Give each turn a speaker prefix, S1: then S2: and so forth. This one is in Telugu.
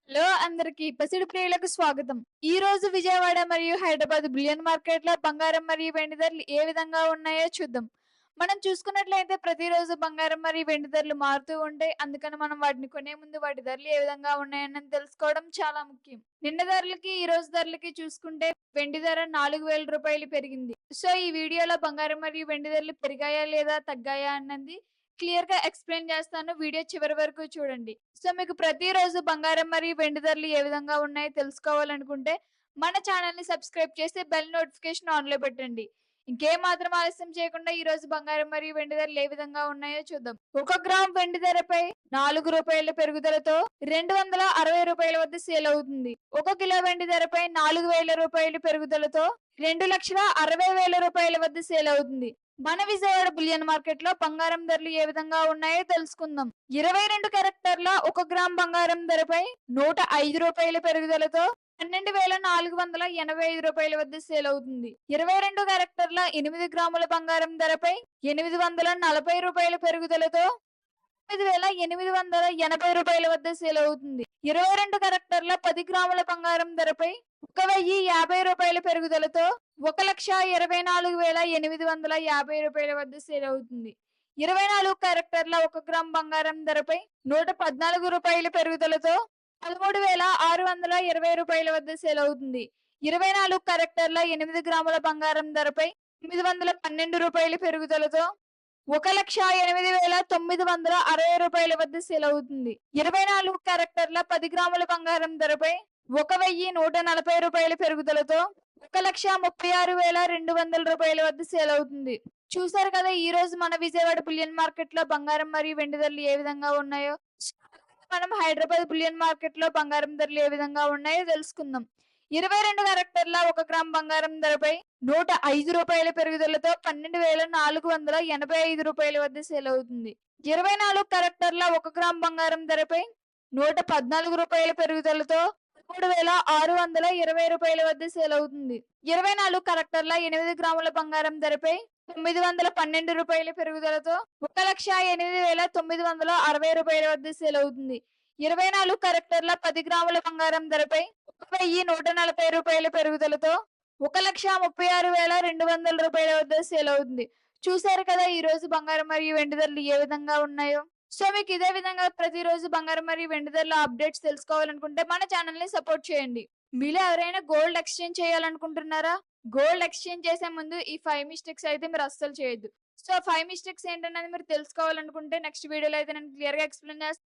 S1: హలో అందరికి పసిడి ప్రియులకు స్వాగతం. ఈ రోజు విజయవాడ మరియు హైదరాబాద్ బులియన్ మార్కెట్ లో బంగారం మరియు వెండి ధరలు ఏ విధంగా ఉన్నాయో చూద్దాం. మనం చూసుకున్నట్లయితే ప్రతిరోజు బంగారం మరియు వెండి ధరలు మారుతూ ఉంటాయి. అందుకని మనం వాటిని కొనే ముందు వాటి ధరలు ఏ విధంగా ఉన్నాయని తెలుసుకోవడం చాలా ముఖ్యం. నిన్న ధరలకి ఈ రోజు ధరలకి చూసుకుంటే వెండి ధర 4000 రూపాయలు పెరిగింది. సో ఈ వీడియోలో బంగారం మరియు వెండి ధరలు పెరిగాయా లేదా తగ్గాయా అన్నది క్లియర్ గా ఎక్స్ప్లెయిన్ చేస్తాను. వీడియో చివరి వరకు చూడండి. సో మీకు ప్రతిరోజు బంగారం మరియు వెండి ధరలు ఏ విధంగా ఉన్నాయో తెలుసుకోవాలనుకుంటే మన ఛానల్ ని సబ్స్క్రైబ్ చేసి బెల్ నోటిఫికేషన్ ఆన్ లో పెట్టండి. ఇంకేం మాత్రం ఆలస్యం చేయకుండా ఈ రోజు బంగారం మరియు వెండి ధరలు ఏ విధంగా ఉన్నాయో చూద్దాం. 1 గ్రామ్ వెండి ధరపై 4 రూపాయల పెరుగుదలతో 260 రూపాయల వద్ద సేల్ అవుతుంది. 1 కిలో వెండి ధరపై 4000 రూపాయల పెరుగుదలతో 2,60,000 రూపాయల వద్ద సేల్ అవుతుంది. మన విజయవాడ బులియన్ మార్కెట్ లో బంగారం ధరలు ఏ విధంగా ఉన్నాయో తెలుసుకుందాం. 22 క్యారెక్టర్ల 1 గ్రామ్ బంగారం ధరపై 105 రూపాయల పెరుగుదలతో 12,485 రూపాయల వద్ద సేల్ అవుతుంది. 22 క్యారెక్టర్ల 8 గ్రాముల బంగారం ధరపై 840 రూపాయల పెరుగుదలతో 9,880 రూపాయల వద్ద సేల్ అవుతుంది. 22 క్యారెక్టర్ల 10 గ్రాముల బంగారం ధరపై 1,050 రూపాయల పెరుగుదలతో 1,24,850 రూపాయల వద్ద సేల్ అవుతుంది. 24 క్యారెక్టర్ల 1 గ్రామ్ బంగారం ధరపై 114 రూపాయల పెరుగుదలతో 13,620 రూపాయల వద్ద సేల్ అవుతుంది. 24 క్యారెక్టర్ల 8 గ్రాముల బంగారం ధరపై 912 రూపాయల పెరుగుదలతో 1,08,960 రూపాయల వద్ద సేల్ అవుతుంది. 24 క్యారెక్టర్ల 10 గ్రాముల బంగారం ధరపై 1,140 రూపాయల పెరుగుదలతో 1,36,200 రూపాయల వద్ద సేల్ అవుతుంది. చూసారు కదా ఈ రోజు మన విజయవాడ బులియన్ మార్కెట్ లో బంగారం మరియు వెండి ధరలు ఏ విధంగా ఉన్నాయో. మనం హైదరాబాద్ బులియన్ మార్కెట్ లో బంగారం ధరలు ఏ విధంగా ఉన్నాయో తెలుసుకుందాం. 22 క్యారెక్టర్ల 1 గ్రామ్ బంగారం ధరపై 105 రూపాయల పెరుగుదలతో 12,485 రూపాయల వద్ద సేల్ అవుతుంది. 24 క్యారెక్టర్ల 1 గ్రామ్ బంగారం ధరపై 114 రూపాయల పెరుగుదలతో 13,620 రూపాయల వద్ద సేల్ అవుతుంది. 24 క్యారెక్టర్ల 8 గ్రాముల బంగారం ధరపై 912 రూపాయల పెరుగుదలతో 1,08,960 రూపాయల వద్ద సేల్ అవుతుంది. 24 క్యారెక్టర్ల 10 గ్రాముల బంగారం ధరపై 1,140 రూపాయల పెరుగుదలతో 1,36,200 రూపాయల వద్ద సేల్ అవుతుంది. చూసారు కదా ఈ రోజు బంగారం మరియు వెండి ధరలు ఏ విధంగా ఉన్నాయో. సో మీకు ఇదే విధంగా ప్రతిరోజు బంగారం మరియు వెండి ధరల అప్డేట్స్ తెలుసుకోవాలనుకుంటే మన ఛానల్ ని సపోర్ట్ చేయండి. మీలో ఎవరైనా గోల్డ్ ఎక్స్చేంజ్ చేయాలనుకుంటున్నారా? గోల్డ్ ఎక్స్చేంజ్ చేసే ముందు ఈ 5 మిస్టేక్స్ అయితే మీరు అస్సలు చేయొద్దు. సో 5 మిస్టేక్స్ ఏంటనేది మీరు తెలుసుకోవాలనుకుంటే నెక్స్ట్ వీడియోలో అయితే నేను క్లియర్ గా ఎక్స్ప్లెయిన్ చేస్తాను.